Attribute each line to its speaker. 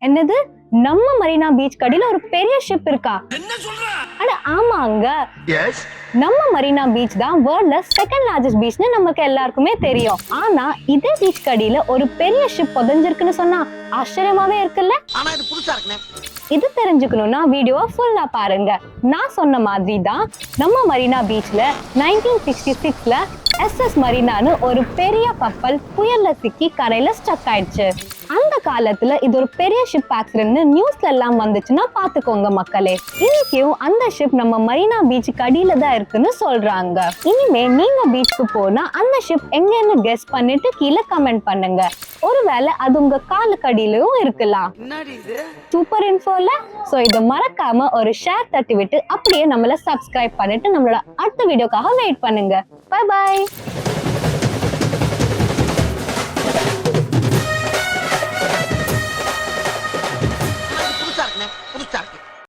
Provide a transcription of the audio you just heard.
Speaker 1: என்னது, நம்ம Marina beach கடியில ஒரு பெரிய ஷிப் இருக்கா? அட ஆமாங்க, நம்ம மரீனா பீச் தான் வேர்ல்ட்ல செகண்ட் லார்ஜஸ்ட் பீச்னு நமக்கு எல்லாருக்குமே தெரியும். ஆனா இதே பீச் கடியில ஒரு பெரிய ஷிப் புதைஞ்சிருக்குன்னு சொன்னா ஆச்சரியமாவே இருக்குல்ல?
Speaker 2: ஆனா இது புதுசா இருக்குனே.
Speaker 1: இது தெரிஞ்சுக்கணும்னா வீடியோவை ஃபுல்லா பாருங்க. நான் சொன்ன மாதிரி தான் நம்ம மரீனா பீச்ல 1966ல SS மரீனான்னு ஒரு பெரிய கப்பல் புயல்ல சிக்கி கரையில ஸ்டக் ஆயிடுச்சு. அந்த காலத்துல இது ஒரு பெரிய ஷிப் ஆக்சிடென்ட்னு நியூஸ்ல எல்லாம் வந்துச்சுன்னா பாத்துக்கோங்க மக்களே. இன்னைக்கும் அந்த ஷிப் நம்ம மரீனா பீச்சுக்கு அடியில தான் இருக்குன்னு சொல்றாங்க. இனிமே நீங்க பீச்சுக்கு போனா அந்த ஷிப் எங்கன்னு கெஸ் பண்ணிட்டு கீழே கமெண்ட் பண்ணுங்க. ஒருவேளை அது உங்க காலுக்கு அடியிலும் இருக்கலாம். சூப்பர் இன்ஃபோல. சோ இத மறக்காம ஒரு ஷேர் தட்டி விட்டு அப்படியே நம்மள சப்ஸ்கிரைப் பண்ணிட்டு நம்மளோட அடுத்த வீடியோக்காக வெயிட் பண்ணுங்க. Bye bye.
Speaker 2: புதுசா இருக்குனே. புதுசா இருக்கு.